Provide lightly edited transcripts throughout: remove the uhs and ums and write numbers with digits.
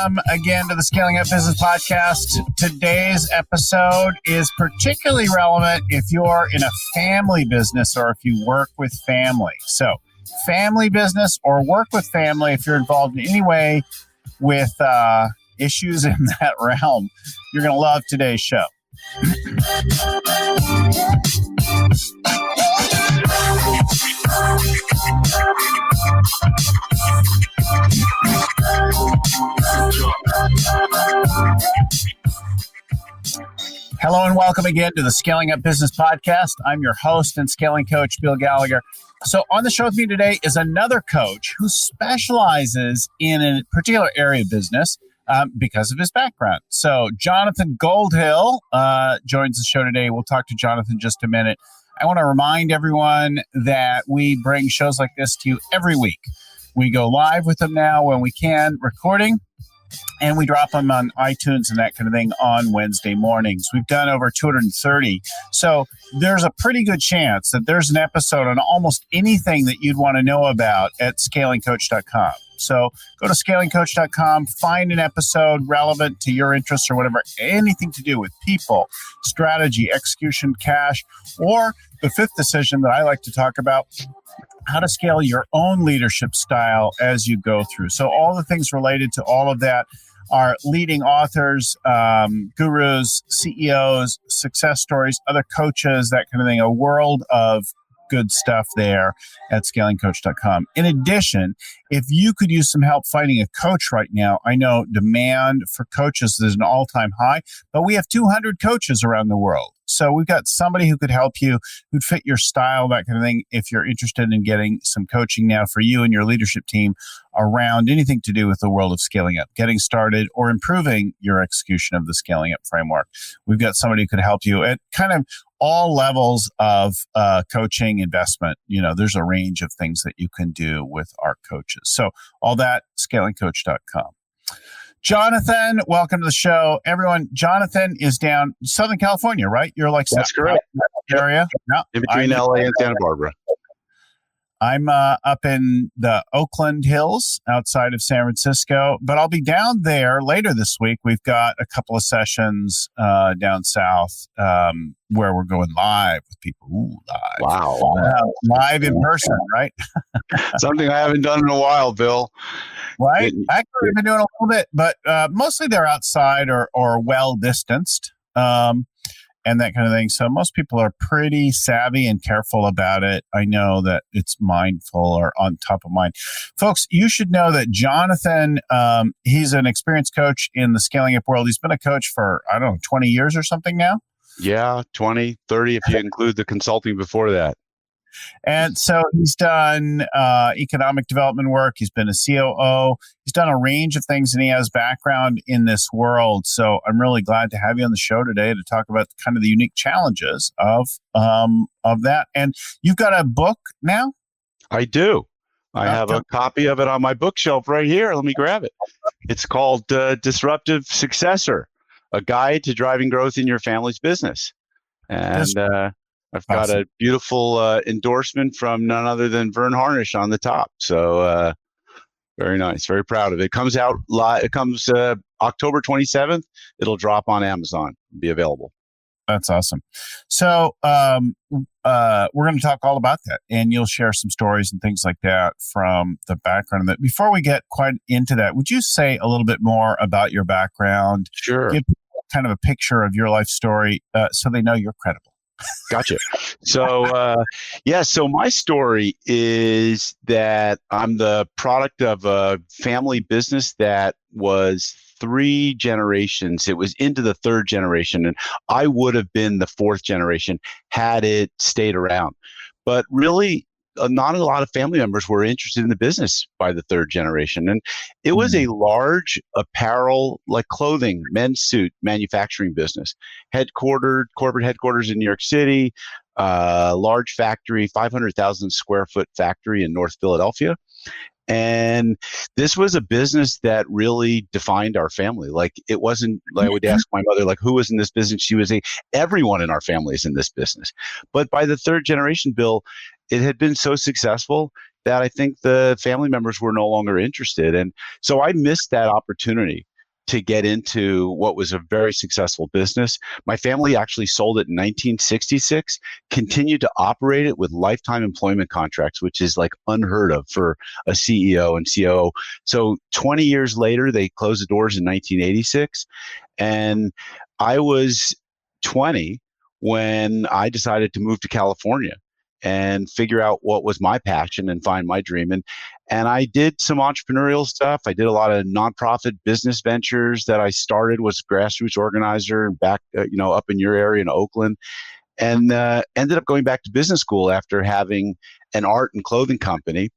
Welcome again to the Scaling Up Business Podcast. Today's episode is particularly relevant if you're in a family business or if you work with family. So, family business or work with family, if you're involved in any way with issues in that realm, you're going to love today's show. Hello and welcome again to the Scaling Up Business Podcast. I'm your host and scaling coach, Bill Gallagher. So on the show with me today is another coach who specializes in a particular area of business because of his background. So Jonathan Goldhill joins the show today. We'll talk to Jonathan in just a minute. I want to remind everyone that we bring shows like this to you every week. We go live with them now when we can, recording, and we drop them on iTunes and that kind of thing on Wednesday mornings. We've done over 230. So there's a pretty good chance that there's an episode on almost anything that you'd want to know about at scalingcoach.com. So go to scalingcoach.com, find an episode relevant to your interests or whatever, anything to do with people, strategy, execution, cash, or the fifth decision that I like to talk about, how to scale your own leadership style as you go through. So all the things related to all of that are leading authors, gurus, CEOs, success stories, other coaches, that kind of thing, a world of good stuff there at scalingcoach.com. In addition, if you could use some help finding a coach right now, I know demand for coaches is an all-time high, but we have 200 coaches around the world. So we've got somebody who could help you, who'd fit your style, that kind of thing, if you're interested in getting some coaching now for you and your leadership team around anything to do with the world of scaling up, getting started, or improving your execution of the scaling up framework. We've got somebody who could help you at kind of all levels of coaching investment. You know, there's a range of things that you can do with our coaches. So all that, scalingcoach.com. Jonathan, welcome to the show. Everyone, Jonathan is down Southern California, right? You're like That's correct. Area. Yep. In between LA and Santa Barbara. I'm up in the Oakland Hills outside of San Francisco, but I'll be down there later this week. We've got a couple of sessions down south where we're going live with people. Ooh, live. Wow. Live in person, right? Something I haven't done in a while, Bill. Right? Actually, we've been doing a little bit, but mostly they're outside or well distanced. And that kind of thing. So most people are pretty savvy and careful about it. I know that it's mindful or on top of mind. Folks, you should know that Jonathan, he's an experienced coach in the scaling up world. He's been a coach for, 20 years or something now? Yeah, 20, 30 if you include the consulting before that. And so he's done economic development work. He's been a COO. He's done a range of things, and he has background in this world. So I'm really glad to have you on the show today to talk about kind of the unique challenges of that. And you've got a book now? I do. I have a copy of it on my bookshelf right here. Let me grab it. It's called Disruptive Successor, a guide to driving growth in your family's business. And I've got a beautiful endorsement from none other than Vern Harnish on the top. So very nice. Very proud of it. It comes out live. It comes October 27th. It'll drop on Amazon and be available. That's awesome. So we're going to talk all about that, and you'll share some stories and things like that from the background of that. Before we get quite into that, would you say a little bit more about your background? Sure. Give people kind of a picture of your life story so they know you're credible. Gotcha. So, so my story is that I'm the product of a family business that was 3 generations. It was into the 3rd generation, and I would have been the 4th generation had it stayed around. But really, not a lot of family members were interested in the business by the 3rd generation. And it was a large apparel, like clothing, men's suit manufacturing business, corporate headquarters in New York City, large factory, 500,000 square foot factory in North Philadelphia. And this was a business that really defined our family. Like, it wasn't like I would ask my mother, like, who was in this business? She would say, everyone in our family is in this business. But by the 3rd generation, Bill, it had been so successful that I think the family members were no longer interested. And so I missed that opportunity. to get into what was a very successful business. My family actually sold it in 1966, continued to operate it with lifetime employment contracts, which is like unheard of for a CEO and COO. So 20 years later, they closed the doors in 1986. And I was 20 when I decided to move to California and figure out what was my passion and find my dream. And I did some entrepreneurial stuff. I did a lot of nonprofit business ventures that I started, was a grassroots organizer back, up in your area in Oakland, and ended up going back to business school after having an art and clothing company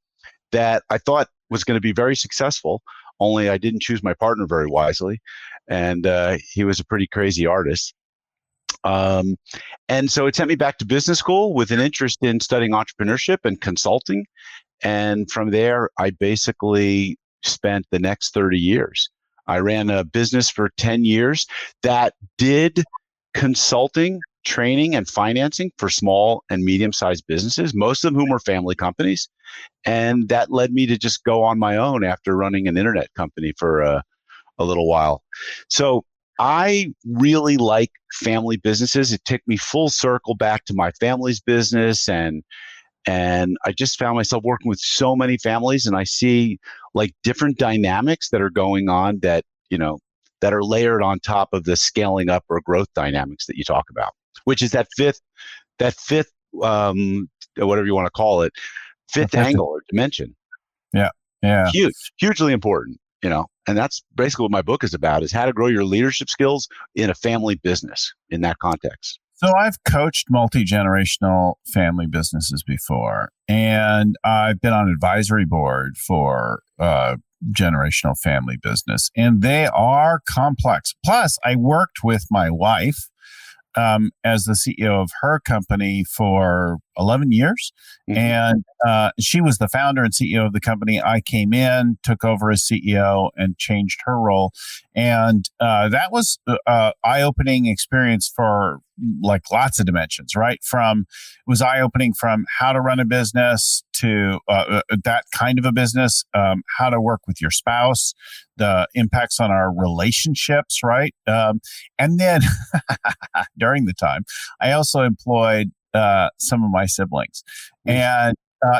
that I thought was going to be very successful. Only I didn't choose my partner very wisely, and he was a pretty crazy artist. And so it sent me back to business school with an interest in studying entrepreneurship and consulting. And from there, I basically spent the next 30 years. I ran a business for 10 years that did consulting, training, and financing for small and medium-sized businesses, most of whom were family companies. And that led me to just go on my own after running an internet company for a little while. So I really like family businesses. It took me full circle back to my family's business, and I just found myself working with so many families, and I see like different dynamics that are going on that, that are layered on top of the scaling up or growth dynamics that you talk about, which is that fifth, whatever you want to call it, fifth angle or dimension. Yeah. Yeah. Hugely important, and that's basically what my book is about, is how to grow your leadership skills in a family business in that context. So I've coached multi-generational family businesses before, and I've been on advisory board for generational family business, and they are complex. Plus, I worked with my wife as the CEO of her company for 11 years. Mm-hmm. And she was the founder and CEO of the company. I came in, took over as CEO, and changed her role. And that was an eye-opening experience for like lots of dimensions, right? It was eye-opening from how to run a business to that kind of a business, how to work with your spouse, the impacts on our relationships, right? And then during the time, I also employed some of my siblings. And,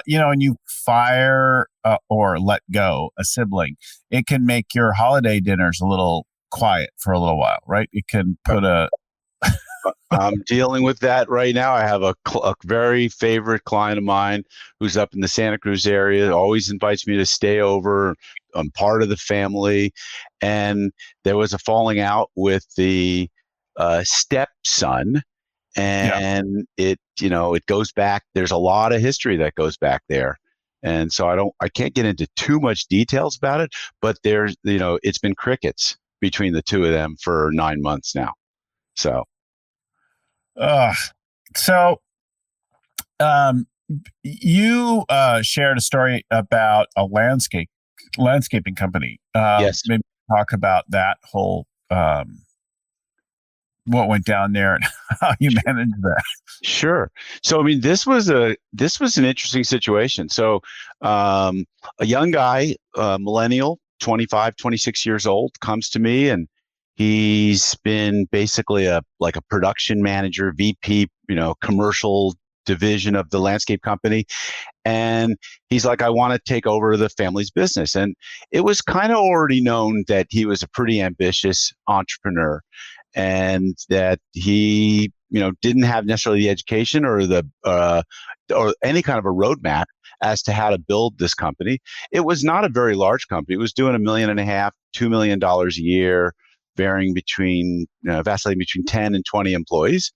when you fire or let go a sibling, it can make your holiday dinners a little quiet for a little while, right? It can put I'm dealing with that right now. I have a very favorite client of mine who's up in the Santa Cruz area, always invites me to stay over. I'm part of the family. And there was a falling out with the stepson. And it goes back. There's a lot of history that goes back there. And so I can't get into too much details about it, but there's, it's been crickets between the two of them for 9 months now. So. You shared a story about a landscaping company. Yes. Maybe talk about that whole, what went down there and how you managed that. Sure. So, this was an interesting situation. So, a young guy, millennial, 25, 26 years old, comes to me, and he's been basically a production manager, VP, commercial division of the landscape company. And he's like, I want to take over the family's business. And it was kind of already known that he was a pretty ambitious entrepreneur, and that he, didn't have necessarily the education or or any kind of a roadmap as to how to build this company. It was not a very large company. It was doing $1.5 million, $2 million a year, vacillating between 10 and 20 employees.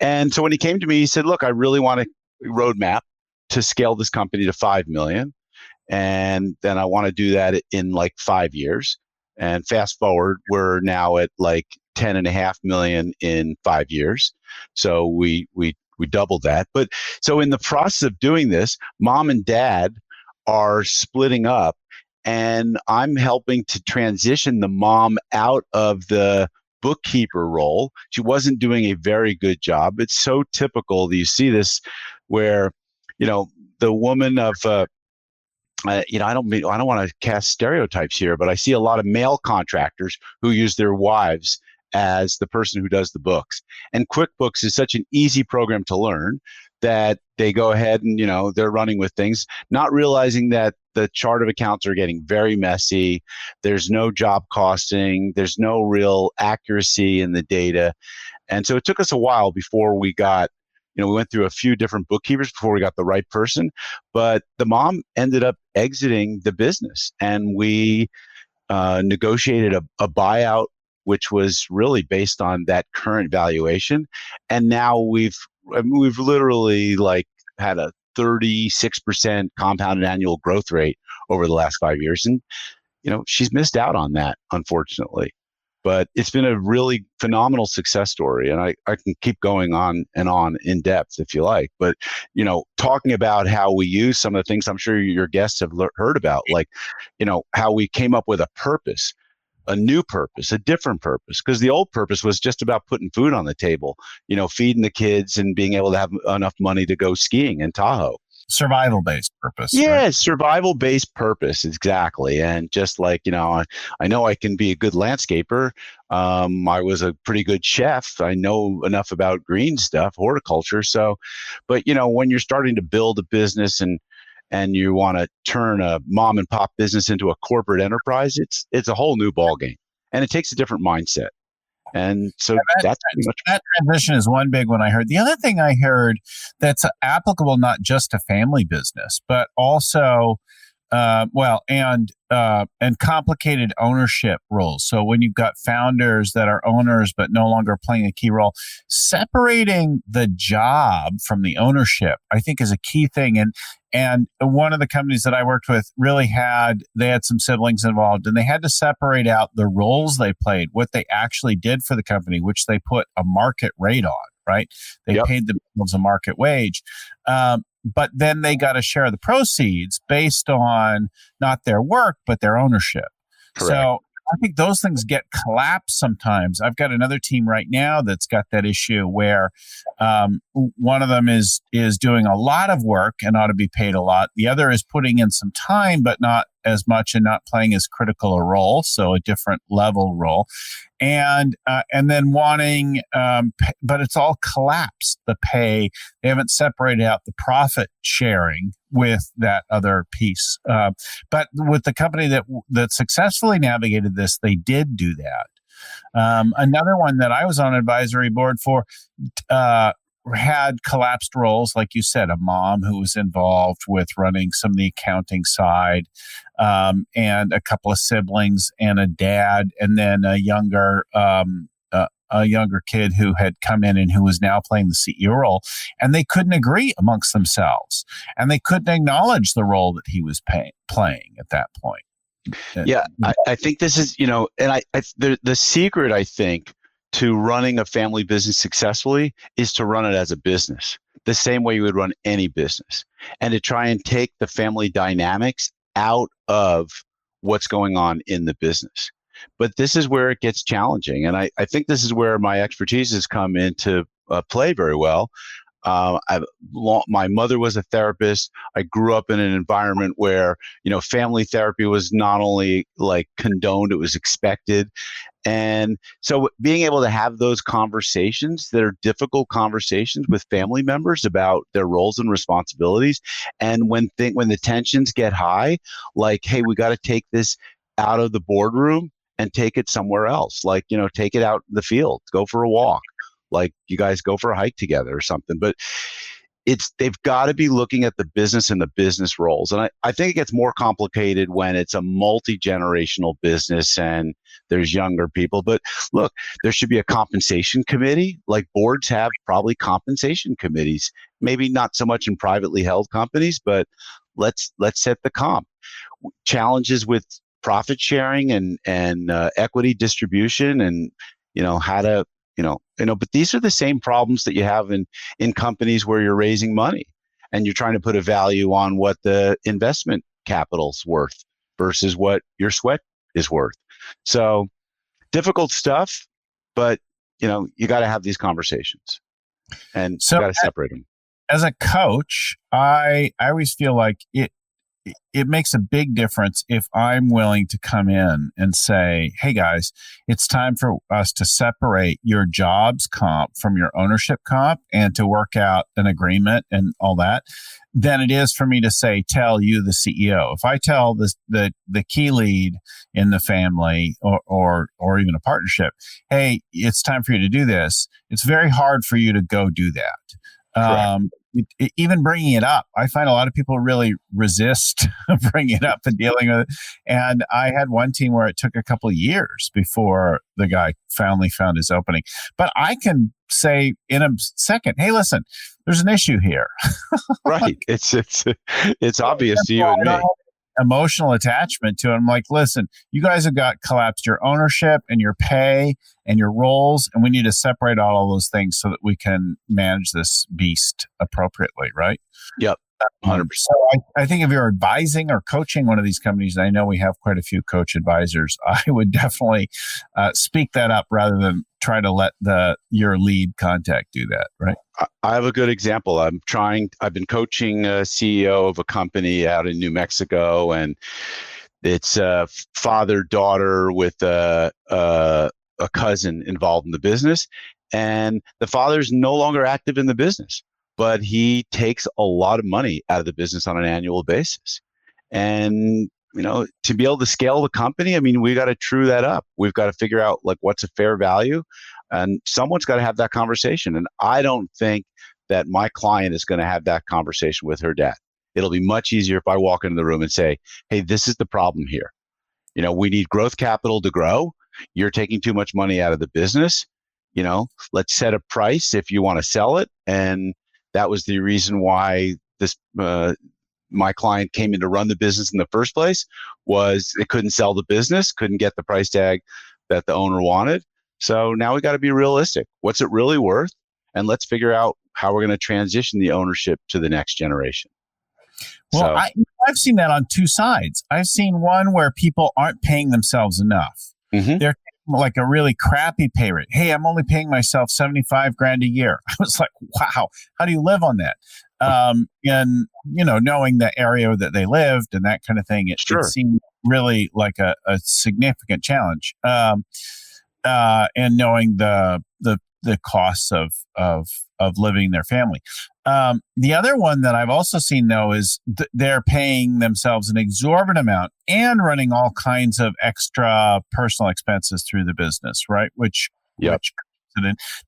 And so when he came to me, he said, look, I really want a roadmap to scale this company to 5 million. And then I want to do that in like 5 years. And fast forward, we're now at like 10.5 million in 5 years. So we doubled that. But so in the process of doing this, mom and dad are splitting up, and I'm helping to transition the mom out of the bookkeeper role. She wasn't doing a very good job. It's so typical that you see this where, the woman of I don't want to cast stereotypes here, but I see a lot of male contractors who use their wives as the person who does the books. And QuickBooks is such an easy program to learn that they go ahead and, they're running with things, not realizing that the chart of accounts are getting very messy. There's no job costing. There's no real accuracy in the data. And so it took us a while before we went through a few different bookkeepers before we got the right person. But the mom ended up exiting the business, and we negotiated a buyout, which was really based on that current valuation. And now we've literally had a 36% compounded annual growth rate over the last 5 years. And she's missed out on that, unfortunately. But it's been a really phenomenal success story. And I can keep going on and on in depth if you like. But, talking about how we use some of the things I'm sure your guests have heard about, how we came up with a purpose, a new purpose, a different purpose, because the old purpose was just about putting food on the table, feeding the kids and being able to have enough money to go skiing in Tahoe. Survival-based purpose. Yeah, right? survival-based purpose, exactly. And just like, I know I can be a good landscaper. I was a pretty good chef. I know enough about green stuff, horticulture. So, but when you're starting to build a business and you want to turn a mom and pop business into a corporate enterprise, it's a whole new ballgame, and it takes a different mindset. And so that's pretty much that transition is one big one I heard. The other thing I heard that's applicable not just to family business, but also and complicated ownership roles. So when you've got founders that are owners but no longer playing a key role, separating the job from the ownership, I think, is a key thing. And one of the companies that I worked with really had some siblings involved, and they had to separate out the roles they played, what they actually did for the company, which they put a market rate on, right? They Yep. paid themselves a market wage. But then they got to share the proceeds based on not their work, but their ownership. correct. So I think those things get collapsed sometimes. I've got another team right now that's got that issue where one of them is doing a lot of work and ought to be paid a lot. The other is putting in some time, but not as much, and not playing as critical a role, so a different level role. And then wanting, but it's all collapsed. The pay, they haven't separated out the profit sharing with that other piece. But with the company that successfully navigated this, they did do that. Another one that I was on advisory board for had collapsed roles, like you said, a mom who was involved with running some of the accounting side, and a couple of siblings and a dad, and then a younger kid who had come in and who was now playing the CEO role, and they couldn't agree amongst themselves, and they couldn't acknowledge the role that he was playing at that point. Yeah, I think this is, and the secret, I think, to running a family business successfully is to run it as a business, the same way you would run any business, and to try and take the family dynamics out of what's going on in the business. But this is where it gets challenging. And I think this is where my expertise has come into play very well. My mother was a therapist. I grew up in an environment where, family therapy was not only condoned, it was expected. And so being able to have those conversations that are difficult conversations with family members about their roles and responsibilities. And when the tensions get high, hey, we got to take this out of the boardroom and take it somewhere else. Take it out in the field, go for a walk. You guys go for a hike together or something. But they've got to be looking at the business and the business roles. And I think it gets more complicated when it's a multi-generational business and there's younger people. But look, there should be a compensation committee. Boards have probably compensation committees, maybe not so much in privately held companies, but let's set the comp. Challenges with profit sharing and equity distribution, and how to but these are the same problems that you have in companies where you're raising money and you're trying to put a value on what the investment capital's worth versus what your sweat is worth. So difficult stuff, but you got to have these conversations, and you got to separate them. As a coach, I always feel like it makes a big difference if I'm willing to come in and say, hey guys, it's time for us to separate your jobs comp from your ownership comp and to work out an agreement and all that, than it is for me to say, tell you, the CEO. If I tell the key lead in the family or even a partnership, hey, it's time for you to do this, it's very hard for you to go do that. Correct. Even bringing it up, I find a lot of people really resist bringing it up and dealing with it. And I had one team where it took a couple of years before the guy finally found his opening. But I can say in a second, hey, listen, there's an issue here. Right. It's obvious to you and me. Emotional attachment to it. I'm like, listen, you guys have got collapsed your ownership and your pay and your roles, and we need to separate out all those things so that we can manage this beast appropriately, right? Yep. 100%. So I think if you're advising or coaching one of these companies, and I know we have quite a few coach advisors, I would definitely speak that up rather than try to let your lead contact do that, right? I have a good example. I've been coaching a CEO of a company out in New Mexico, and it's a father-daughter with a cousin involved in the business. And the father's no longer active in the business, but he takes a lot of money out of the business on an annual basis. And, to be able to scale the company, I mean, we got to true that up. We've got to figure out like what's a fair value, and someone's got to have that conversation. And I don't think that my client is going to have that conversation with her dad. It'll be much easier if I walk into the room and say, hey, this is the problem here. We need growth capital to grow. You're taking too much money out of the business. Let's set a price if you want to sell it. And that was the reason why my client came in to run the business in the first place, was it couldn't sell the business, couldn't get the price tag that the owner wanted. So now we got to be realistic. What's it really worth? And let's figure out how we're going to transition the ownership to the next generation. Well, I've seen that on two sides. I've seen one where people aren't paying themselves enough. Mm-hmm. They're like a really crappy pay rate. Hey, I'm only paying myself $75,000 a year. I was like, wow, how do you live on that? And knowing the area that they lived and that kind of thing, it seemed really like a significant challenge. And knowing the costs of living their family. The other one that I've also seen, though, is they're paying themselves an exorbitant amount and running all kinds of extra personal expenses through the business, right? Which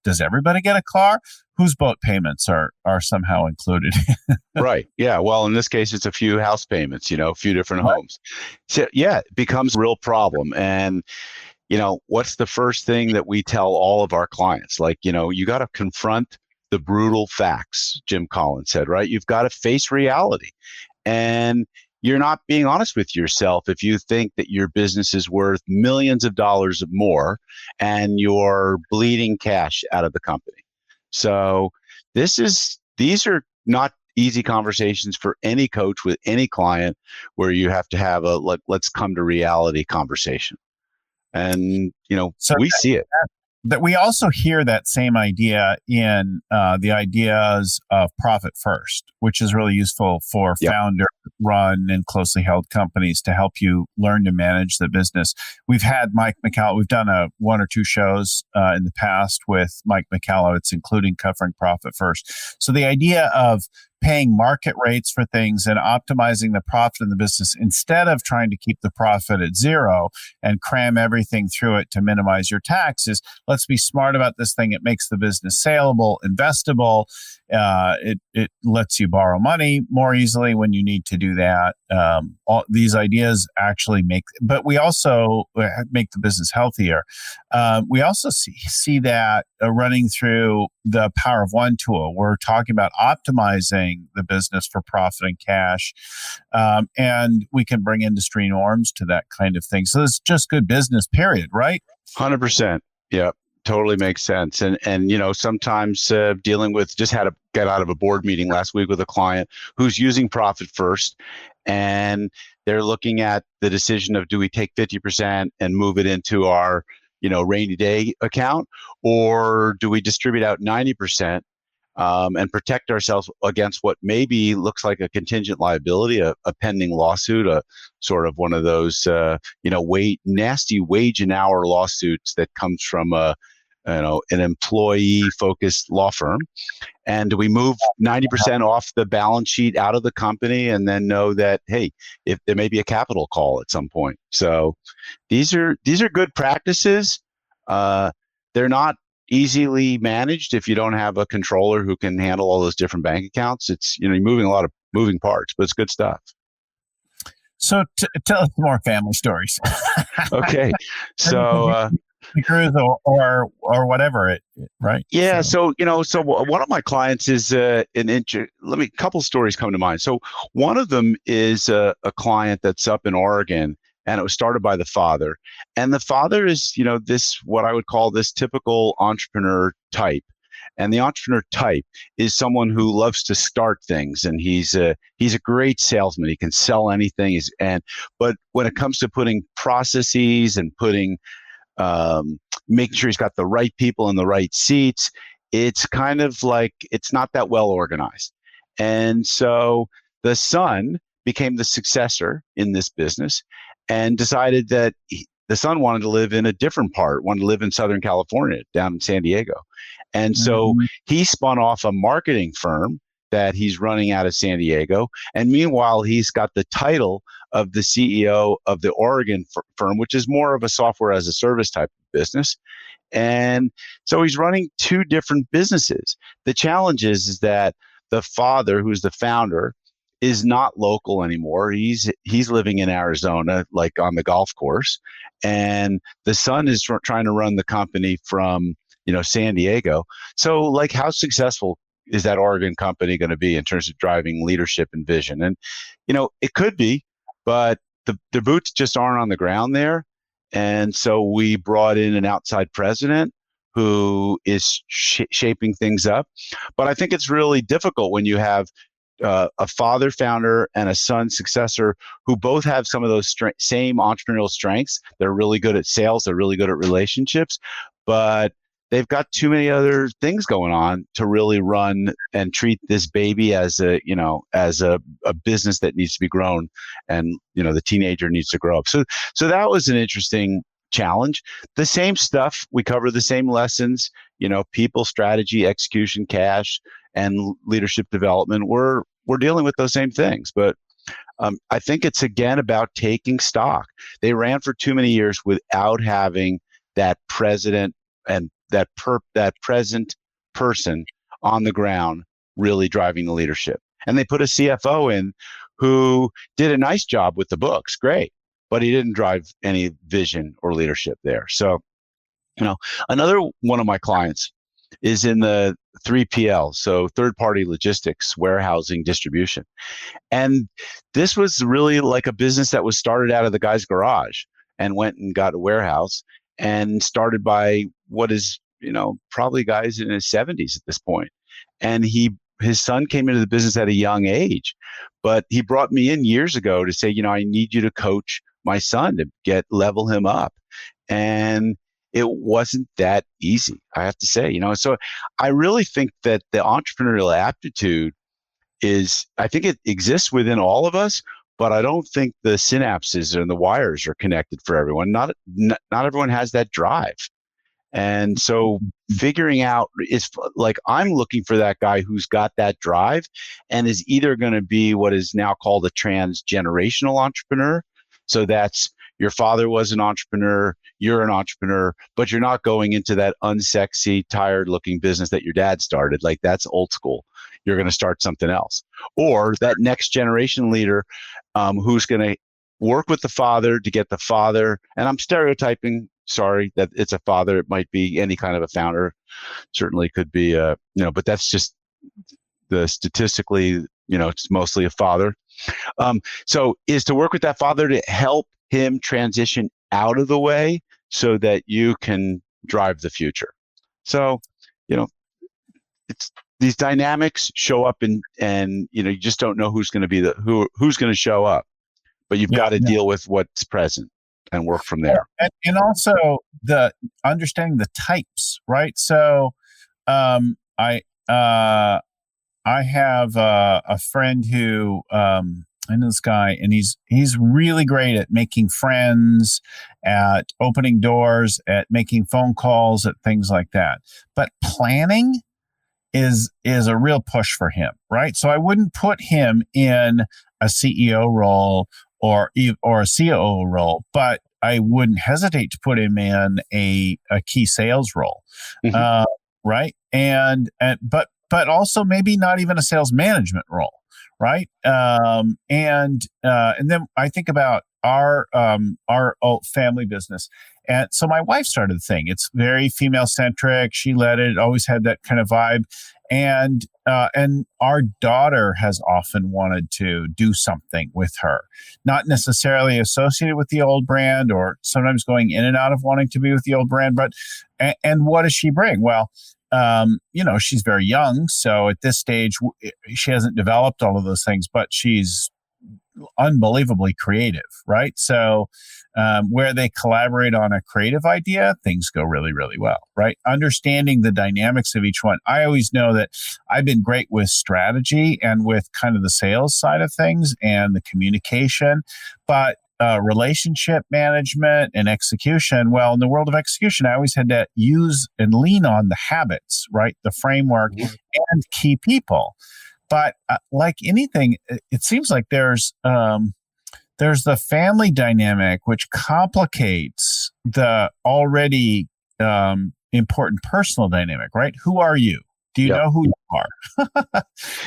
does everybody get a car? Whose boat payments are somehow included? Right. Yeah. Well, in this case, it's a few house payments, a few different homes. So yeah, it becomes a real problem. And what's the first thing that we tell all of our clients? Like, you got to confront the brutal facts, Jim Collins said, right? You've got to face reality. And you're not being honest with yourself if you think that your business is worth millions of dollars more and you're bleeding cash out of the company. So these are not easy conversations for any coach with any client, where you have to have a let's come to reality conversation. And, we see it. That we also hear that same idea in the ideas of profit first, which is really useful for founder-run and closely held companies to help you learn to manage the business. We've had Mike McCallow. We've done one or two shows in the past with Mike McCallow. It's including covering profit first. So the idea of paying market rates for things and optimizing the profit in the business instead of trying to keep the profit at zero and cram everything through it to minimize your taxes. Let's be smart about this thing. It makes the business saleable, investable. It lets you borrow money more easily when you need to do that. All these ideas actually but we also make the business healthier. We also see that running through the Power of One tool. We're talking about optimizing the business for profit and cash. And we can bring industry norms to that kind of thing. So it's just good business, period, right? 100%. Yeah, totally makes sense. And sometimes dealing with, just had to get out of a board meeting last week with a client who's using profit first. And they're looking at the decision of, do we take 50% and move it into our, rainy day account, or do we distribute out 90%? and protect ourselves against what maybe looks like a contingent liability, a pending lawsuit, a sort of one of those, nasty wage and hour lawsuits that comes from an employee-focused law firm. And we move 90% off the balance sheet out of the company and then know that, hey, if there may be a capital call at some point. So these are good practices. They're not easily managed if you don't have a controller who can handle all those different bank accounts. It's, you're moving a lot of moving parts, but it's good stuff. So tell us more family stories. Okay. So cruise or whatever right? Yeah. So one of my clients is a couple stories come to mind. So one of them is a client that's up in Oregon, and it was started by the father. And the father is, what I would call this typical entrepreneur type. And the entrepreneur type is someone who loves to start things, and he's a great salesman. He can sell anything. But when it comes to putting processes and making sure he's got the right people in the right seats, it's kind of like it's not that well organized. And so the son became the successor in this business and decided that the son wanted to live in a different part, wanted to live in Southern California, down in San Diego. And so he spun off a marketing firm that he's running out of San Diego. And meanwhile, he's got the title of the CEO of the Oregon firm, which is more of a software as a service type of business. And so he's running two different businesses. The challenge is that the father, who's the founder, is not local anymore. He's living in Arizona, like on the golf course. And the son is trying to run the company from, San Diego. So like, how successful is that Oregon company going to be in terms of driving leadership and vision? And, it could be, but the boots just aren't on the ground there. And so we brought in an outside president who is shaping things up. But I think it's really difficult when you have a father founder and a son successor who both have some of those same entrepreneurial strengths. They're really good at sales. They're really good at relationships, but they've got too many other things going on to really run and treat this baby as a business that needs to be grown, and the teenager needs to grow up. So that was an interesting challenge. The same stuff, we cover the same lessons, people, strategy, execution, cash, and leadership development. We're dealing with those same things, but I think it's again about taking stock. They ran for too many years without having that president and that present person on the ground really driving the leadership. And they put a CFO in who did a nice job with the books, great, but he didn't drive any vision or leadership there. So, another one of my clients is in the 3PL, so third-party logistics, warehousing, distribution. And this was really like a business that was started out of the guy's garage and went and got a warehouse, and started by what is, probably guys in his 70s at this point. And his son came into the business at a young age, but he brought me in years ago to say, I need you to coach my son to level him up. And it wasn't that easy, I have to say, so I really think that the entrepreneurial aptitude I think it exists within all of us, but I don't think the synapses and the wires are connected for everyone. Not everyone has that drive. And so figuring out is like, I'm looking for that guy who's got that drive and is either going to be what is now called a transgenerational entrepreneur. So that's your father was an entrepreneur, you're an entrepreneur, but you're not going into that unsexy, tired looking business that your dad started. Like, that's old school. You're going to start something else. Or that next generation leader who's going to work with the father to get the father. And I'm stereotyping, sorry, that it's a father. It might be any kind of a founder. Certainly could be, but that's just statistically, it's mostly a father. So is to work with that father to help him transition out of the way so that you can drive the future. So, it's these dynamics show up and you just don't know who's going to be who's going to show up, but you've got to deal with what's present and work from there. And also the understanding the types, right? So, I I have a friend who I know this guy, and he's really great at making friends, at opening doors, at making phone calls, at things like that. But planning is a real push for him, right? So I wouldn't put him in a CEO role or a COO role, but I wouldn't hesitate to put him in a key sales role, Mhm. uh, right? But also maybe not even a sales management role, right? And then I think about our old family business. And so my wife started the thing. It's very female centric. She led it. Always had that kind of vibe. And our daughter has often wanted to do something with her, not necessarily associated with the old brand, or sometimes going in and out of wanting to be with the old brand. But and what does she bring? Well, she's very young, so at this stage she hasn't developed all of those things, but she's unbelievably creative, right? So where they collaborate on a creative idea, things go really, really well, right? Understanding the dynamics of each one. I always know that I've been great with strategy and with kind of the sales side of things and the communication, but relationship management and execution. Well, in the world of execution, I always had to use and lean on the habits, right? The framework and key people. But like anything, it seems like there's the family dynamic, which complicates the already important personal dynamic, right? Who are you? Do you Yep. know who you are?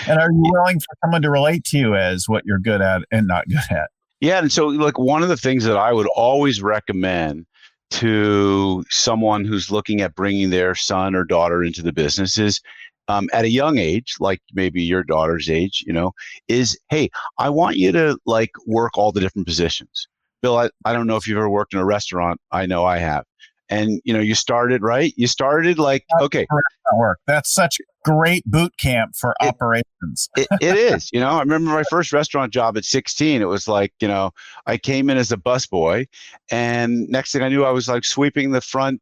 And are you willing for someone to relate to you as what you're good at and not good at? Yeah. And so, like, one of the things that I would always recommend to someone who's looking at bringing their son or daughter into the business is, at a young age, like maybe your daughter's age, is, hey, I want you to like work all the different positions. Bill, I don't know if you've ever worked in a restaurant. I know I have. And, you started, right? You started like, okay, Work. That's such great boot camp for operations. It is. I remember my first restaurant job at 16. It was like, I came in as a busboy, and next thing I knew, I was like sweeping the front,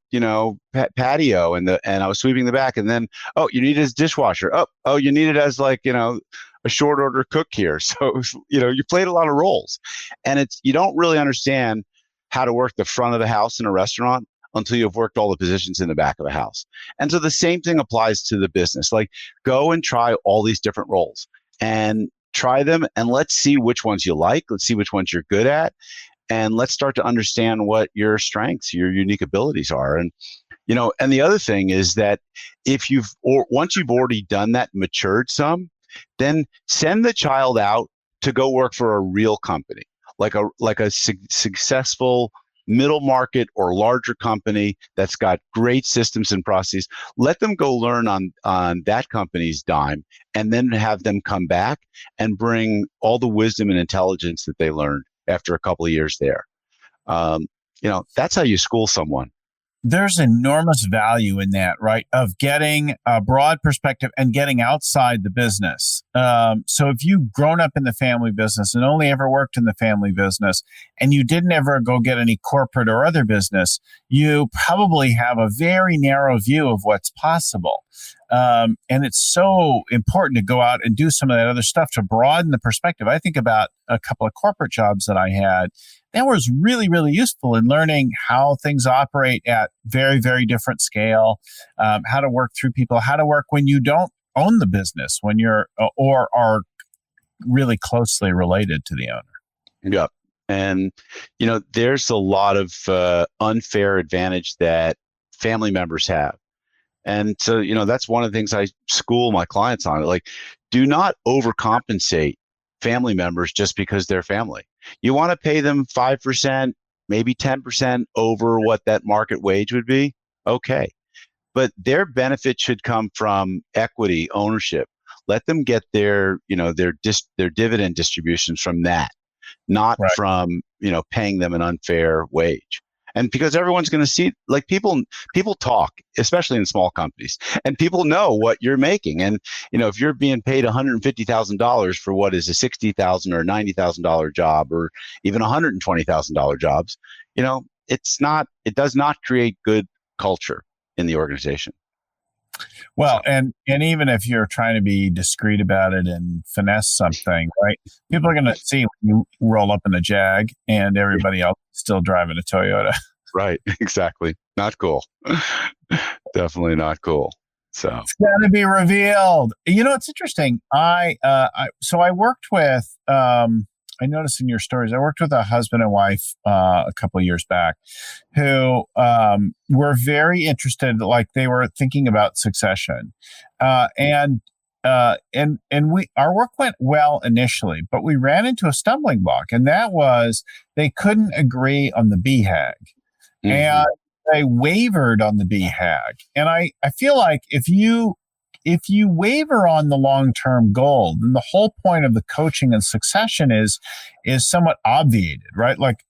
patio, and I was sweeping the back, and then, oh, you need it as dishwasher. Oh, you need it as like, a short order cook here. So, you played a lot of roles, and you don't really understand how to work the front of the house in a restaurant until you've worked all the positions in the back of the house. And so the same thing applies to the business. Like, go and try all these different roles and try them, and let's see which ones you like. Let's see which ones you're good at. And let's start to understand what your strengths, your unique abilities are. And, and the other thing is that once you've already done that, matured some, then send the child out to go work for a real company, like a successful middle market or larger company that's got great systems and processes. Let them go learn on that company's dime, and then have them come back and bring all the wisdom and intelligence that they learned after a couple of years there. That's how you school someone. There's enormous value in that, right? Of getting a broad perspective and getting outside the business. So if you've grown up in the family business and only ever worked in the family business, and you didn't ever go get any corporate or other business, you probably have a very narrow view of what's possible. And it's so important to go out and do some of that other stuff to broaden the perspective. I think about a couple of corporate jobs that I had. That was really, really useful in learning how things operate at very, very different scale, how to work through people, how to work when you don't own the business, when you're or are really closely related to the owner. Yeah. And, there's a lot of unfair advantage that family members have. And so, that's one of the things I school my clients on. Like, do not overcompensate family members just because they're family. You want to pay them 5%, maybe 10% over what that market wage would be. Okay. But their benefit should come from equity ownership. Let them get their dividend distributions from that, not Right. from, paying them an unfair wage. And because everyone's going to see, like, people talk, especially in small companies, and people know what you're making. And, if you're being paid $150,000 for what is a $60,000 or $90,000 job, or even $120,000 jobs, it does not create good culture in the organization. So, Well, and even if you're trying to be discreet about it and finesse something, right? People are going to see when you roll up in a Jag and everybody else is still driving a Toyota. right, exactly. Not cool. Definitely not cool. So, It's got to be revealed. You know, it's interesting. I worked with. I noticed in your stories, I worked with a husband and wife a couple of years back, who were very interested. Like they were thinking about succession, and we our work went well initially, but we ran into a stumbling block, and that was they couldn't agree on the BHAG. mhm. And they wavered on the BHAG. And I feel like if you waver on the long-term goal, then the whole point of the coaching and succession is somewhat obviated, right? Like,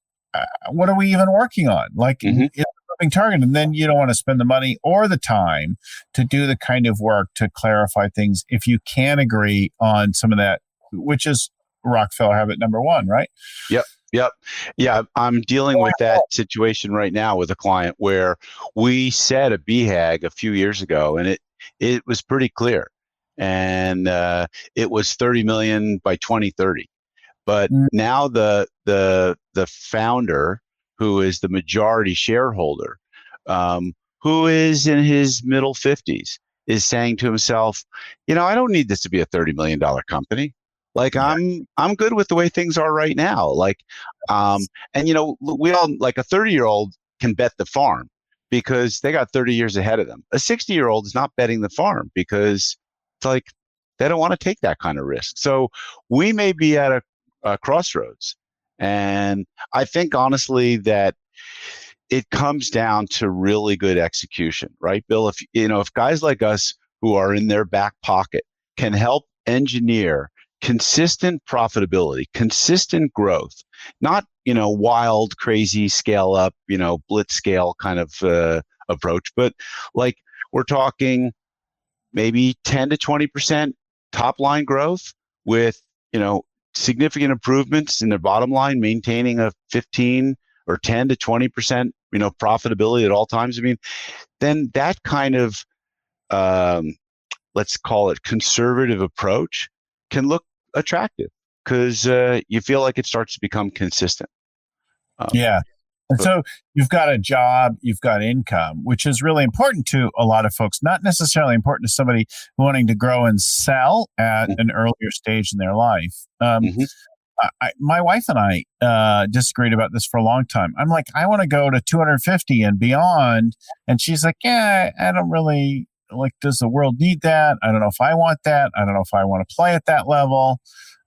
what are we even working on? Like, Mhm. it's a moving target, and then you don't want to spend the money or the time to do the kind of work to clarify things if you can agree on some of that, which is Rockefeller habit number one, right? Yep. Yep. Yeah, I'm dealing with that situation right now with a client where we set a BHAG a few years ago, and it was pretty clear, and it was 30 million by 2030. But Mm, now the founder, who is the majority shareholder, who is in his middle 50s, is saying to himself, I don't need this to be a $30 million company. Like yeah. I'm good with the way things are right now. Like, and we all, like, a 30-year-old can bet the farm because they got 30 years ahead of them. A 60-year-old is not betting the farm because it's like they don't want to take that kind of risk. So we may be at a crossroads. And I think honestly that it comes down to really good execution, right, Bill? If guys like us who are in their back pocket can help engineer consistent profitability, consistent growth, not, wild, crazy scale up, blitz scale kind of approach, but like we're talking maybe 10 to 20% top line growth with, you know, significant improvements in their bottom line, maintaining a 15 or 10 to 20%, profitability at all times. I mean, then that kind of, um, let's call it conservative approach can look attractive because you feel like it starts to become consistent. Um, Yeah. And but so you've got a job, you've got income, which is really important to a lot of folks, not necessarily important to somebody wanting to grow and sell at mm, an earlier stage in their life. mhm. My wife and I disagreed about this for a long time. I'm like, I want to go to 250 and beyond. And she's like, yeah, I don't really like, does the world need that? I don't know if I want that. I don't know if I want to play at that level.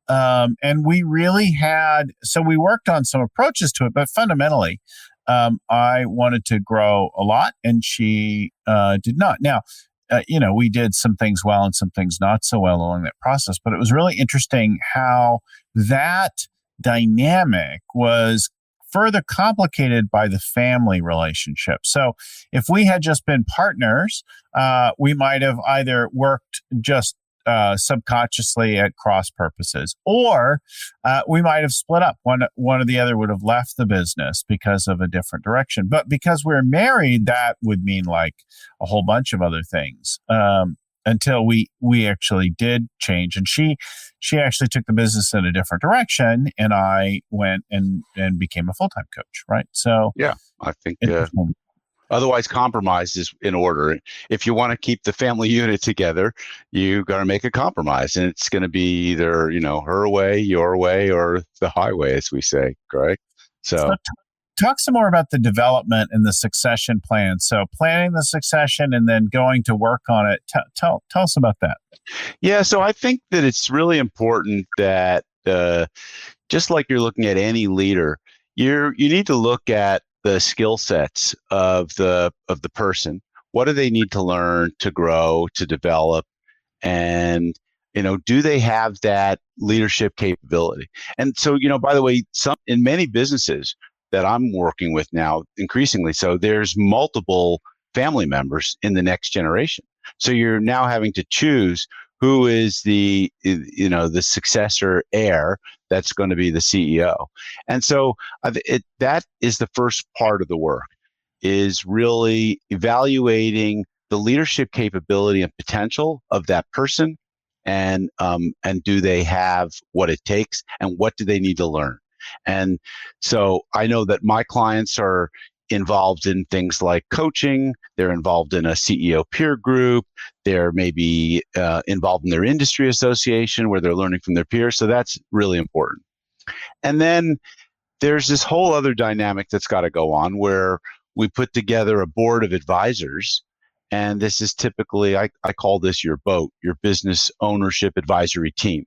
And we really so we worked on some approaches to it, but fundamentally, I wanted to grow a lot and she did not. Now, we did some things well and some things not so well along that process, but it was really interesting how that dynamic was further complicated by the family relationship. So if we had just been partners, we might have either worked just subconsciously at cross purposes, or we might have split up. One or the other would have left the business because of a different direction. But because we're married, that would mean like a whole bunch of other things. Until we actually did change, and she actually took the business in a different direction, and I went and became a full-time coach. Right. So Yeah, I think interesting. otherwise, compromise is in order. If you want to keep the family unit together, you got to make a compromise, and it's going to be either her way, your way, or the highway, as we say. Correct. So So talk some more about the development and the succession plan. So planning the succession and then going to work on it. Tell us about that. yeah, so I think that it's really important that just like you're looking at any leader, you need to look at the skill sets of the person. What do they need to learn to grow, to develop, and do they have that leadership capability? And so, by the way, some in many businesses that I'm working with now, increasingly so, there's multiple family members in the next generation. So you're now having to choose who is the successor heir that's going to be the CEO. And so that is the first part of the work, is really evaluating the leadership capability and potential of that person, and do they have what it takes, and what do they need to learn? And so I know that my clients are involved in things like coaching. They're involved in a CEO peer group. They're maybe involved in their industry association where they're learning from their peers. So that's really important. And then there's this whole other dynamic that's got to go on where we put together a board of advisors. And this is typically, I call this your BOAT, your business ownership advisory team.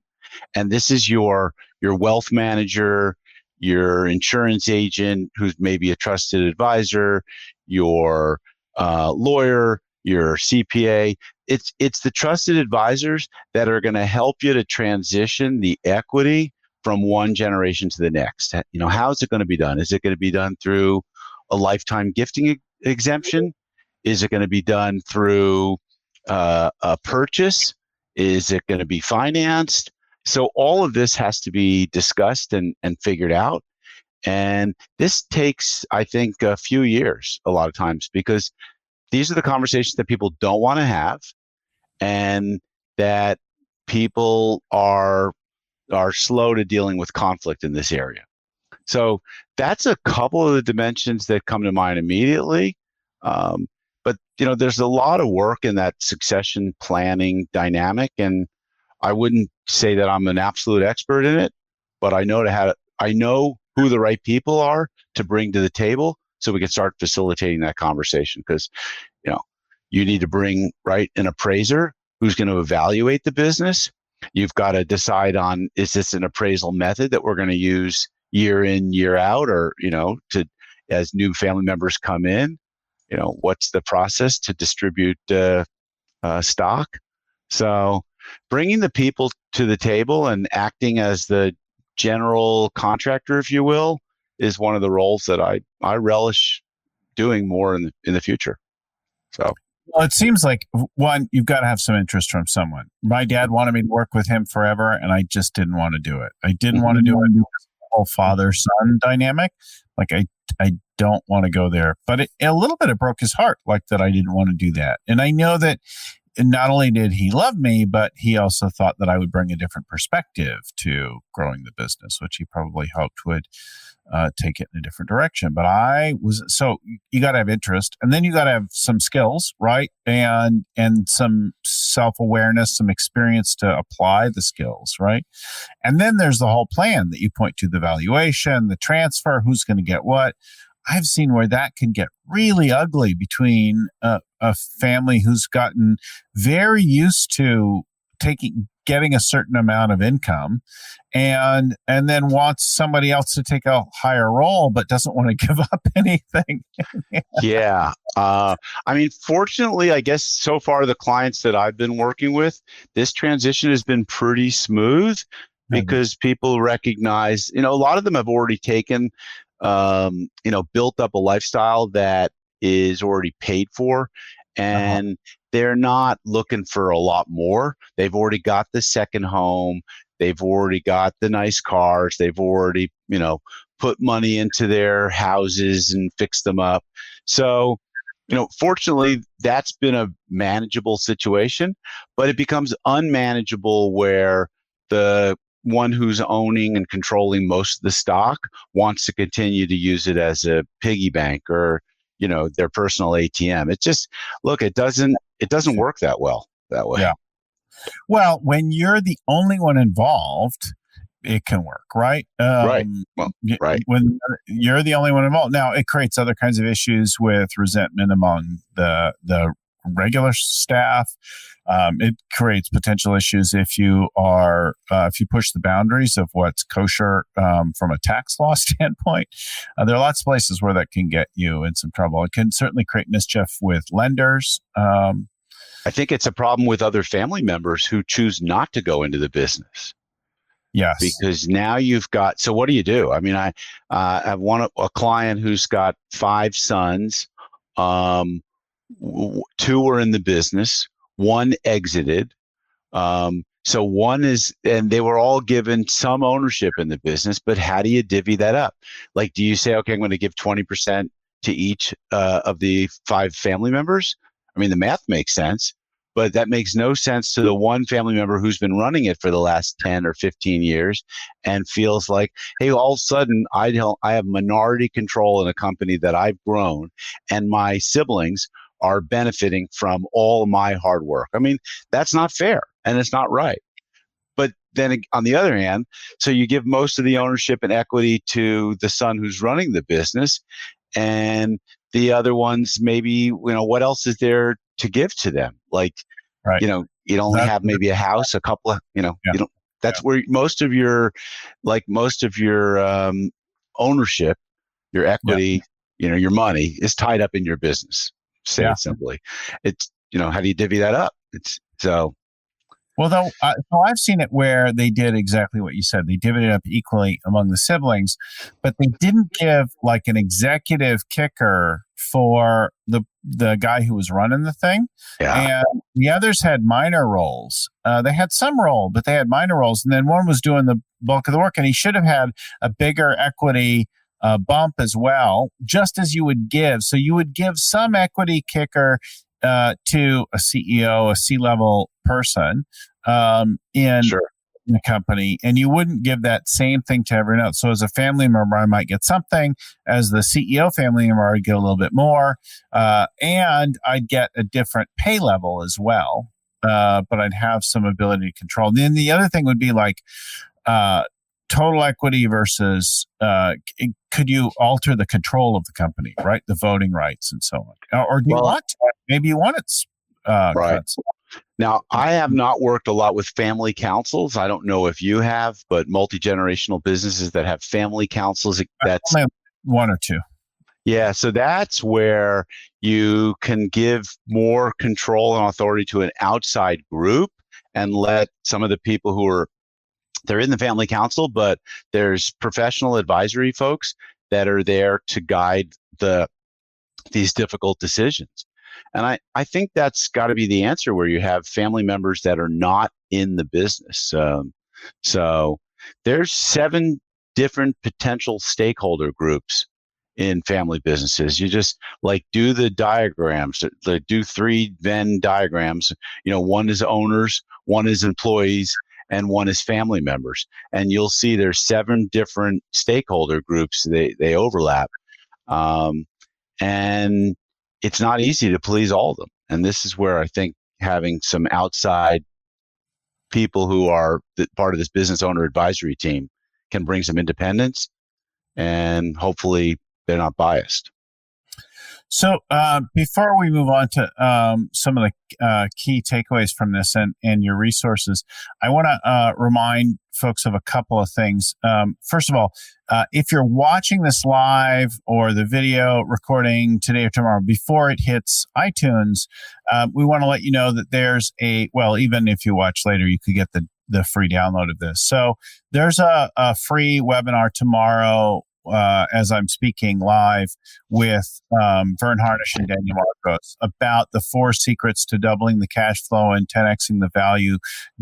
And this is your wealth manager, your insurance agent, who's maybe a trusted advisor, your lawyer, your CPA. It's the trusted advisors that are going to help you to transition the equity from one generation to the next. How is it going to be done? Is it going to be done through a lifetime gifting exemption? Is it going to be done through a purchase? Is it going to be financed? So all of this has to be discussed and figured out. And this takes, I think, a few years a lot of times, because these are the conversations that people don't want to have, and that people are slow to dealing with conflict in this area. So that's a couple of the dimensions that come to mind immediately. But there's a lot of work in that succession planning dynamic, and I wouldn't say that I'm an absolute expert in it, but I know who the right people are to bring to the table, so we can start facilitating that conversation. Because you need to bring an appraiser who's going to evaluate the business. You've got to decide on, is this an appraisal method that we're going to use year in, year out, or as new family members come in, what's the process to distribute stock? So bringing the people to the table and acting as the general contractor, if you will, is one of the roles that I relish doing more in the future. So. Well, it seems like, one, you've got to have some interest from someone. My dad wanted me to work with him forever, and I just didn't want to do it. I didn't want to do it because of the whole father-son dynamic. Like, I don't want to go there. But a little bit, it broke his heart, like that I didn't want to do that. And I know that not only did he love me, but he also thought that I would bring a different perspective to growing the business, which he probably hoped would take it in a different direction. But you got to have interest, and then you got to have some skills, right? And some self-awareness, some experience to apply the skills, right? And then there's the whole plan that you point to, the valuation, the transfer, who's going to get what. I've seen where that can get really ugly between a family who's gotten very used to getting a certain amount of income, and then wants somebody else to take a higher role, but doesn't want to give up anything. Yeah. Fortunately, I guess so far the clients that I've been working with, this transition has been pretty smooth, because people recognize, a lot of them have already taken, built up a lifestyle that is already paid for, and they're not looking for a lot more. They've already got the second home. They've already got the nice cars. They've already, put money into their houses and fixed them up. So, fortunately, that's been a manageable situation, but it becomes unmanageable where the one who's owning and controlling most of the stock wants to continue to use it as a piggy bank or, their personal ATM. It just, it doesn't work that well that way. Yeah. Well, when you're the only one involved, it can work, right? Right. Well, right. When you're the only one involved. Now, it creates other kinds of issues with resentment among the regular staff. It creates potential issues if you push the boundaries of what's kosher from a tax law standpoint. There are lots of places where that can get you in some trouble. It can certainly create mischief with lenders. I think it's a problem with other family members who choose not to go into the business. Yes. Because now you've got, so what do you do? I mean, I have a client who's got 5 sons. 2 were in the business. 1 exited. So one is, and they were all given some ownership in the business, but how do you divvy that up? Like, do you say, okay, I'm going to give 20% to each of the 5 family members? I mean, the math makes sense, but that makes no sense to the one family member who's been running it for the last 10 or 15 years and feels like, hey, all of a sudden I have minority control in a company that I've grown, and my siblings are benefiting from all of my hard work. I mean, that's not fair and it's not right. But then on the other hand, so you give most of the ownership and equity to the son who's running the business, and the other ones, maybe, what else is there to give to them? Like, Right. you'd only That, have maybe a house, a couple of, yeah, you don't, yeah, that's where most of your ownership, your yeah, equity, your money is tied up in your business. Say yeah. it simply. It's, how do you divvy that up? It's so. Well, though, so I've seen it where they did exactly what you said. They divided it up equally among the siblings, but they didn't give like an executive kicker for the guy who was running the thing, Yeah, and the others had minor roles. They had some role, but they had minor roles, and then one was doing the bulk of the work, and he should have had a bigger equity bump as well, just as you would give. So you would give some equity kicker to a CEO, a C-level person in sure. the company, and you wouldn't give that same thing to everyone else. So as a family member, I might get something. As the CEO family member, I'd get a little bit more, and I'd get a different pay level as well. But I'd have some ability to control. Then the other thing would be like uh, total equity versus could you alter the control of the company, right? The voting rights and so on. Or do you Well, want to? Maybe you want its right. cuts. Now, I have not worked a lot with family councils. I don't know if you have, but multi-generational businesses that have family councils, that's, Only one or two. yeah, so that's where you can give more control and authority to an outside group and let some of the people they're in the family council, but there's professional advisory folks that are there to guide these difficult decisions. And I think that's got to be the answer, where you have family members that are not in the business. So there's 7 different potential stakeholder groups in family businesses. You just like do the diagrams, do 3 Venn diagrams. One is owners, one is employees, and one is family members. And you'll see there's 7 different stakeholder groups. They overlap. And it's not easy to please all of them. And this is where I think having some outside people who are part of this business owner advisory team can bring some independence, and hopefully they're not biased. So before we move on to some of the key takeaways from this and your resources, I want to remind folks of a couple of things. First of all, if you're watching this live or the video recording today or tomorrow before it hits iTunes, we want to let you know that there's even if you watch later, you could get the free download of this. So there's a free webinar tomorrow as I'm speaking live with Vern Harnish and Daniel Marcos about the 4 secrets to doubling the cash flow and 10xing the value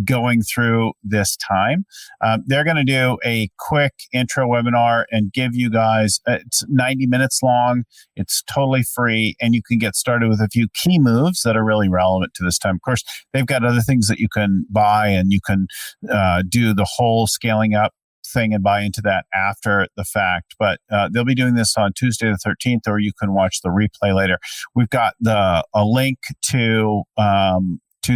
going through this time. They're going to do a quick intro webinar and give you guys, it's 90 minutes long. It's totally free, and you can get started with a few key moves that are really relevant to this time. Of course, they've got other things that you can buy, and you can do the whole scaling up thing and buy into that after the fact. But they'll be doing this on Tuesday the 13th, or you can watch the replay later. We've got a link to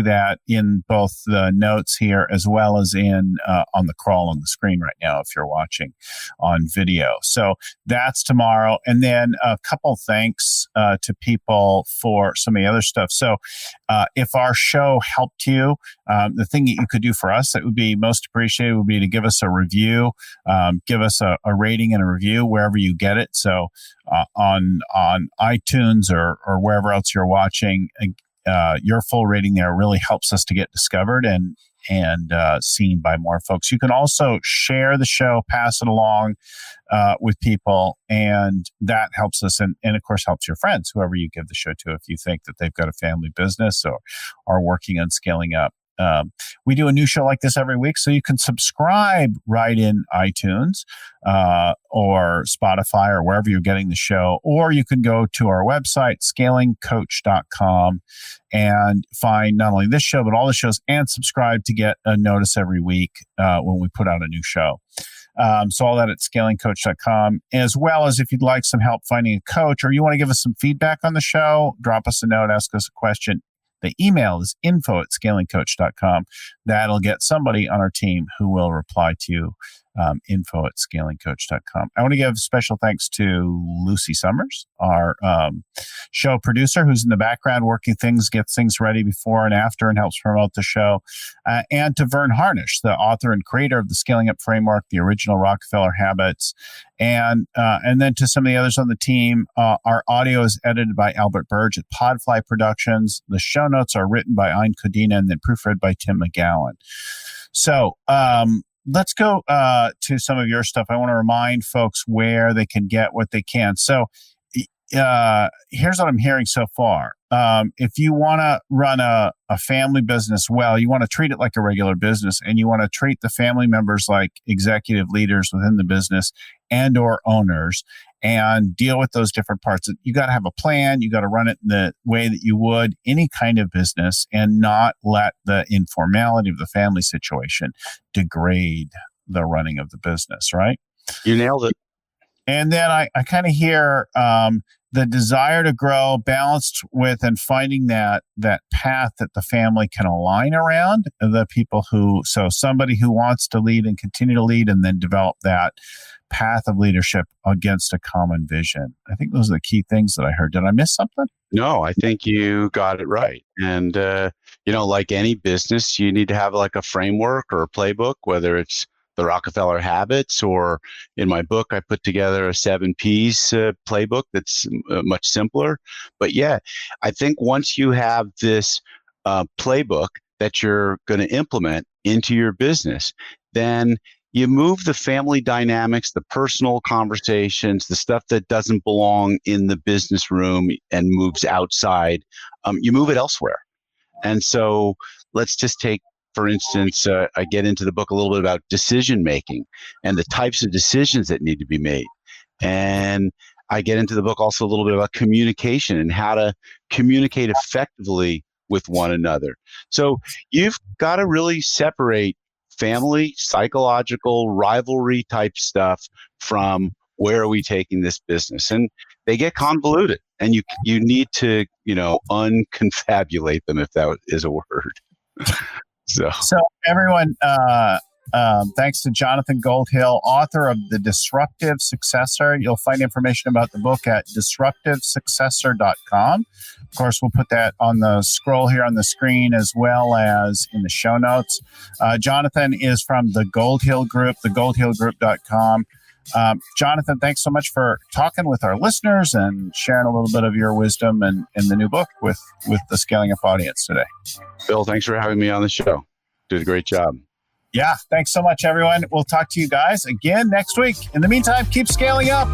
that in both the notes here as well as in on the crawl on the screen right now if you're watching on video. So that's tomorrow. And then a couple thanks to people for some of the other stuff. So if our show helped you, the thing that you could do for us that would be most appreciated would be to give us a review, give us a rating and a review wherever you get it. So on iTunes or wherever else you're watching, your full rating there really helps us to get discovered and seen by more folks. You can also share the show, pass it along with people, and that helps us and of course helps your friends, whoever you give the show to, if you think that they've got a family business or are working on scaling up. we do a new show like this every week, so you can subscribe right in iTunes or Spotify or wherever you're getting the show, or you can go to our website, scalingcoach.com, and find not only this show, but all the shows, and subscribe to get a notice every week when we put out a new show. So all that at scalingcoach.com, as well as if you'd like some help finding a coach, or you want to give us some feedback on the show, drop us a note, ask us a question. The email is info@scalingcoach.com. That'll get somebody on our team who will reply to you, info@scalingcoach.com. I want to give special thanks to Lucy Summers, our show producer, who's in the background working things, gets things ready before and after, and helps promote the show. And to Vern Harnish, the author and creator of the Scaling Up Framework, the original Rockefeller Habits. And then to some of the others on the team, our audio is edited by Albert Burge at Podfly Productions. The show notes are written by Ayn Kodina and then proofread by Tim McGowan. So let's go to some of your stuff. I want to remind folks where they can get what they can. So here's what I'm hearing so far. If you want to run a family business well, you want to treat it like a regular business, and you want to treat the family members like executive leaders within the business and or owners, and deal with those different parts. You got to have a plan. You got to run it in the way that you would any kind of business, and not let the informality of the family situation degrade the running of the business, right? You nailed it. And then I kind of hear the desire to grow balanced with and finding that path that the family can align around the people so somebody who wants to lead and continue to lead, and then develop that path of leadership against a common vision. I think those are the key things that I heard. Did I miss something? No, I think you got it right. And, like any business, you need to have like a framework or a playbook, whether it's the Rockefeller Habits, or in my book, I put together a 7 Ps playbook that's much simpler. But yeah, I think once you have this playbook that you're going to implement into your business, then you move the family dynamics, the personal conversations, the stuff that doesn't belong in the business room and moves outside, you move it elsewhere. And so let's just take, for instance, I get into the book a little bit about decision making and the types of decisions that need to be made. And I get into the book also a little bit about communication and how to communicate effectively with one another. So you've got to really separate family, psychological, rivalry type stuff from where are we taking this business? And they get convoluted, and you need to, unconfabulate them, if that is a word. So everyone, thanks to Jonathan Goldhill, author of The Disruptive Successor. You'll find information about the book at disruptivesuccessor.com. Of course, we'll put that on the scroll here on the screen, as well as in the show notes. Jonathan is from the Goldhill Group, thegoldhillgroup.com. Jonathan, thanks so much for talking with our listeners and sharing a little bit of your wisdom and the new book with the Scaling Up audience today. Bill, thanks for having me on the show. Did a great job. Yeah, thanks so much, everyone. We'll talk to you guys again next week. In the meantime, keep scaling up.